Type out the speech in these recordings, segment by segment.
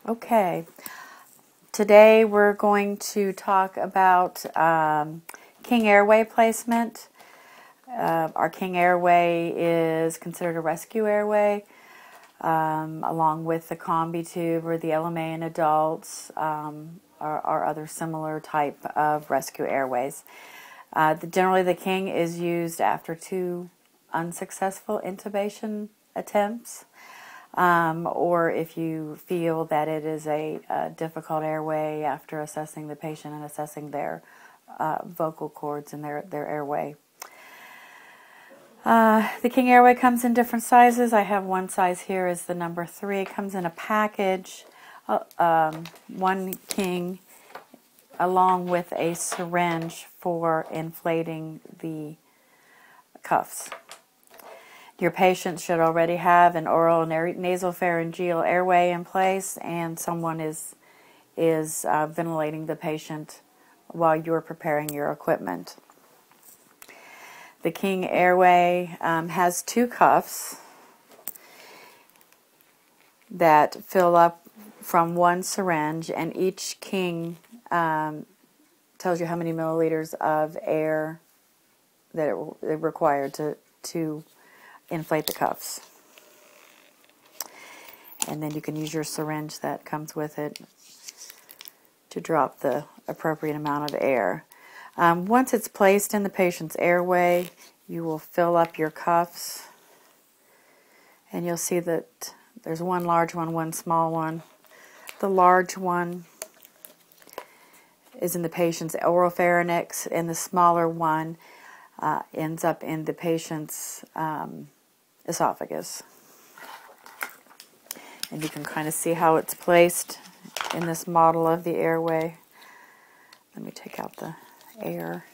Okay, today we're going to talk about King Airway placement. Our King Airway is considered a rescue airway, along with the combi tube or the LMA in adults, or other similar type of rescue airways. Generally, the King is used after 2 unsuccessful intubation attempts. Or if you feel that it is a difficult airway after assessing the patient and assessing their vocal cords and their airway. The King Airway comes in different sizes. I have one size here is the number 3. It comes in a package, one King, along with a syringe for inflating the cuffs. Your patient should already have an oral and nasopharyngeal airway in place, and someone is ventilating the patient while you're preparing your equipment. The King Airway has 2 cuffs that fill up from one syringe, and each King tells you how many milliliters of air that it required to inflate the cuffs. And then you can use your syringe that comes with it to drop the appropriate amount of air. Once it's placed in the patient's airway, you will fill up your cuffs, and you'll see that there's one large one, one small one. The large one is in the patient's oropharynx, and the smaller one ends up in the patient's esophagus. And you can kind of see how it's placed in this model of the airway. Let me take out the air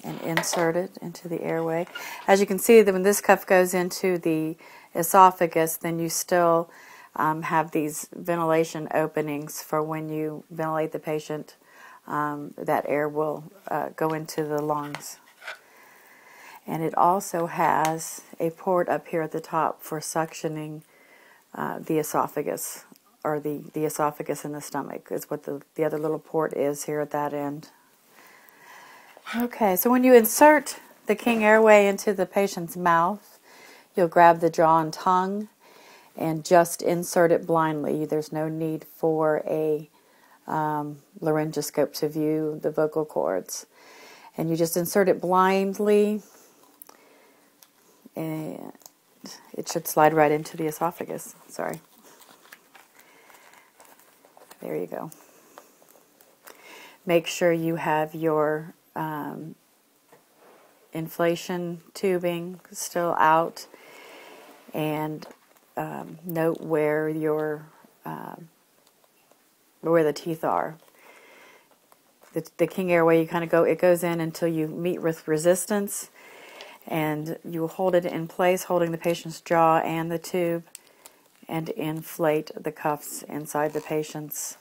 and insert it into the airway. As you can see, that when this cuff goes into the esophagus, then you still have these ventilation openings for when you ventilate the patient. That air will go into the lungs. And it also has a port up here at the top for suctioning the esophagus, or the esophagus in the stomach is what the other little port is here at that end. Okay, so when you insert the King Airway into the patient's mouth, you'll grab the jaw and tongue and just insert it blindly. There's no need for a laryngoscope to view the vocal cords. And you just insert it blindly, and it should slide right into the esophagus. Sorry. There you go. Make sure you have your inflation tubing still out, and note where your where the teeth are. The King Airway, you kind of it goes in until you meet with resistance, and you hold it in place, holding the patient's jaw and the tube, and inflate the cuffs inside the patient's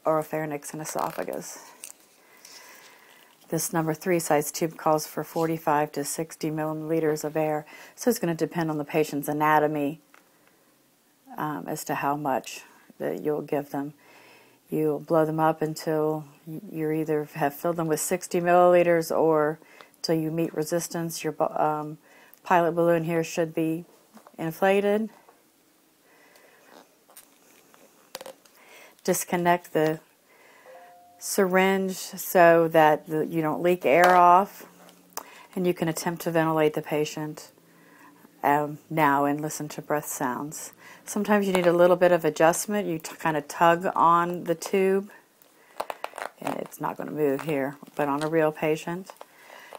oropharynx and esophagus. This number 3 size tube calls for 45 to 60 milliliters of air, so it's going to depend on the patient's anatomy as to how much that you'll give them. You'll blow them up until you either have filled them with 60 milliliters or until you meet resistance. Your pilot balloon here should be inflated. Disconnect the syringe so that you don't leak air off, and you can attempt to ventilate the patient now and listen to breath sounds. Sometimes you need a little bit of adjustment. You kind of tug on the tube, and it's not going to move here, but on a real patient,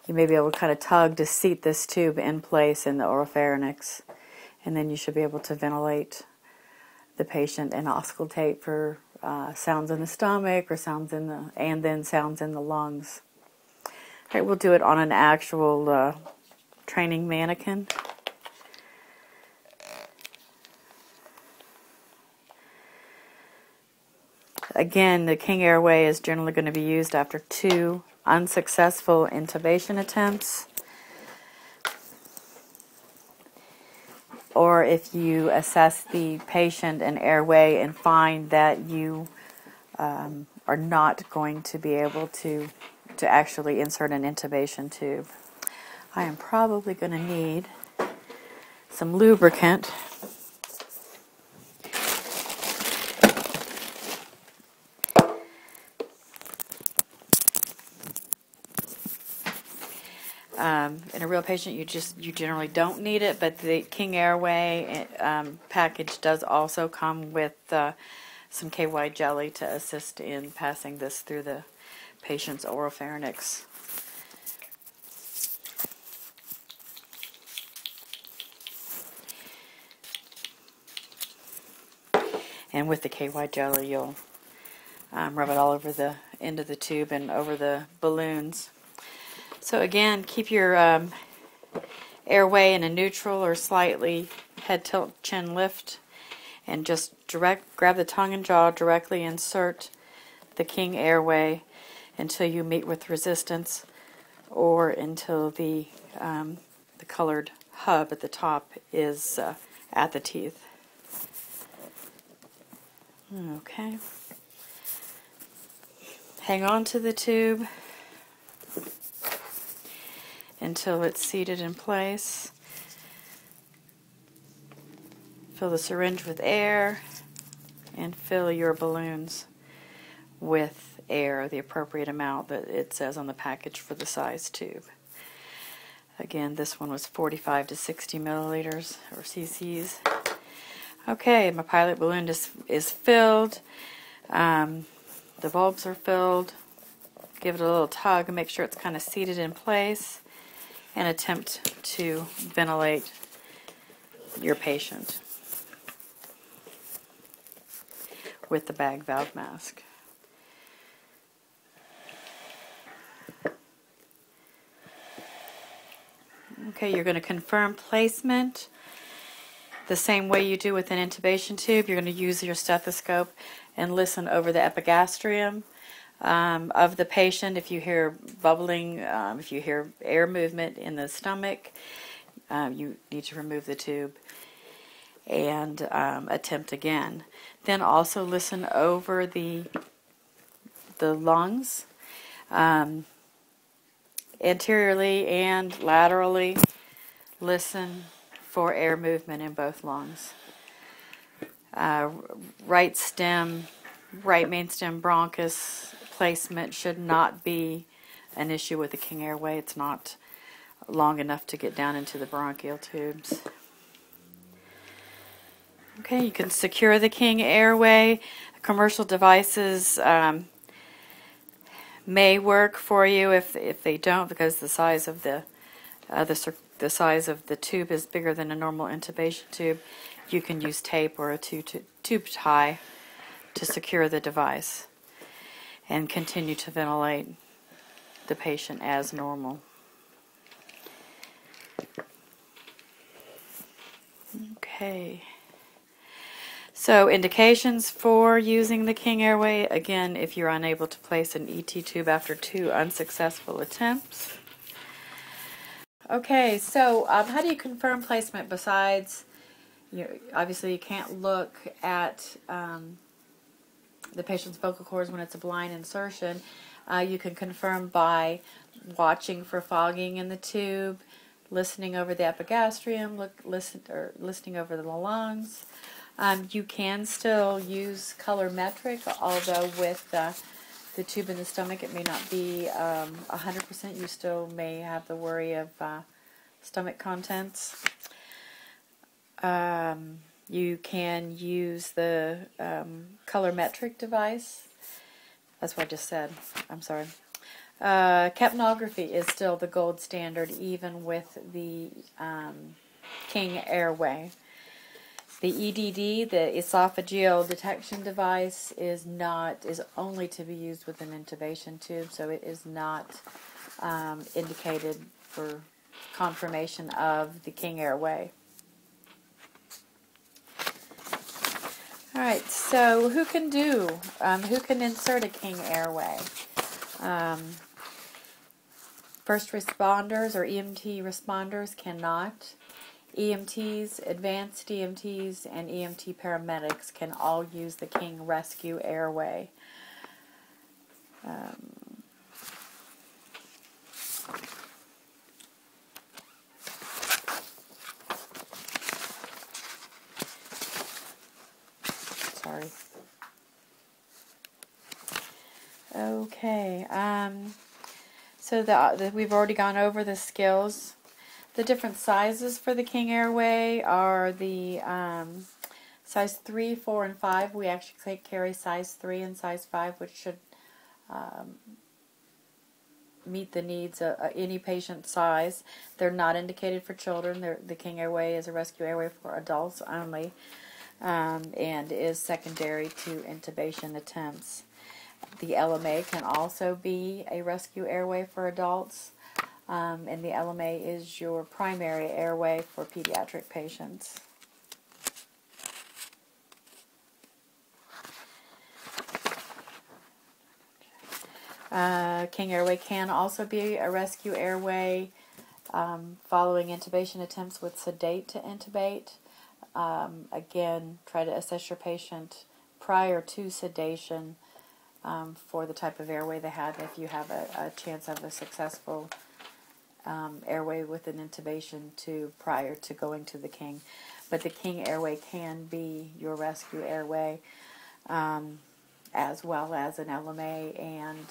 you may be able to kind of tug to seat this tube in place in the oropharynx, and then you should be able to ventilate the patient and auscultate for sounds in the stomach or sounds in the lungs. All right, we'll do it on an actual training mannequin. Again, the King Airway is generally going to be used after 2 unsuccessful intubation attempts. or if you assess the patient and airway and find that you are not going to be able to actually insert an intubation tube. I am probably going to need some lubricant. In a real patient, you generally don't need it, but the King Airway package does also come with some KY jelly to assist in passing this through the patient's oropharynx. And with the KY jelly, you'll rub it all over the end of the tube and over the balloons. So again, keep your airway in a neutral or slightly head tilt chin lift, and just grab the tongue and jaw, directly insert the King Airway until you meet with resistance, or until the colored hub at the top is at the teeth. Okay. Hang on to the tube until it's seated in place. Fill the syringe with air and fill your balloons with air, the appropriate amount that it says on the package for the size tube. Again, this one was 45 to 60 milliliters or cc's. Okay, my pilot balloon is filled. The bulbs are filled. Give it a little tug and make sure it's kind of seated in place, and attempt to ventilate your patient with the bag valve mask. Okay, you're going to confirm placement the same way you do with an intubation tube. You're going to use your stethoscope and listen over the epigastrium of the patient. If you hear bubbling, if you hear air movement in the stomach, you need to remove the tube and attempt again. Then also listen over the lungs, anteriorly and laterally. Listen for air movement in both lungs. Right main stem bronchus placement should not be an issue with the King Airway. It's not long enough to get down into the bronchial tubes. Okay, you can secure the King Airway. Commercial devices may work for you. If they don't, because the size of the size of the tube is bigger than a normal intubation tube, you can use tape or a tube tie to secure the device and continue to ventilate the patient as normal. Okay. So indications for using the King Airway, again, if you're unable to place an ET tube after 2 unsuccessful attempts. Okay, so how do you confirm placement besides, obviously you can't look at the patient's vocal cords when it's a blind insertion. You can confirm by watching for fogging in the tube, listening over the epigastrium, listening over the lungs. You can still use colorimetric, although with the tube in the stomach it may not be 100%. You still may have the worry of stomach contents. You can use the colorimetric device. That's what I just said. I'm sorry. Capnography is still the gold standard, even with the King Airway. The EDD, the esophageal detection device, is only to be used with an intubation tube, so it is not indicated for confirmation of the King Airway. All right, so who can insert a King Airway? First responders or EMT responders cannot. EMTs, advanced EMTs, and EMT paramedics can all use the King Rescue Airway. Sorry. Okay. So we've already gone over the skills. The different sizes for the King Airway are the size 3, 4, and 5. We actually carry size 3 and size 5, which should meet the needs of any patient size. They're not indicated for children. The King Airway is a rescue airway for adults only, and is secondary to intubation attempts. The LMA can also be a rescue airway for adults, and the LMA is your primary airway for pediatric patients. King Airway can also be a rescue airway following intubation attempts with sedate to intubate. Again, try to assess your patient prior to sedation for the type of airway they have, if you have a chance of a successful airway with an intubation prior to going to the King. But the King Airway can be your rescue airway, as well as an LMA, and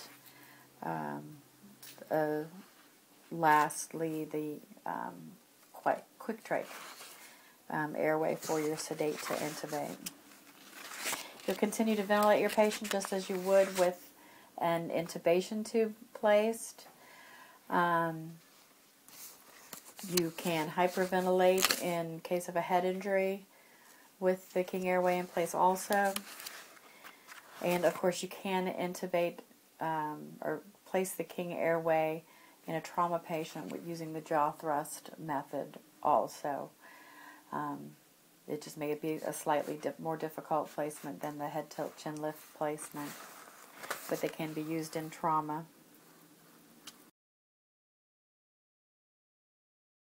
lastly the quick trach airway for your sedate to intubate. You'll continue to ventilate your patient just as you would with an intubation tube placed. You can hyperventilate in case of a head injury with the King Airway in place also. And of course you can intubate or place the King Airway in a trauma patient using the jaw thrust method also. It just may be a slightly more difficult placement than the head tilt chin lift placement, but they can be used in trauma.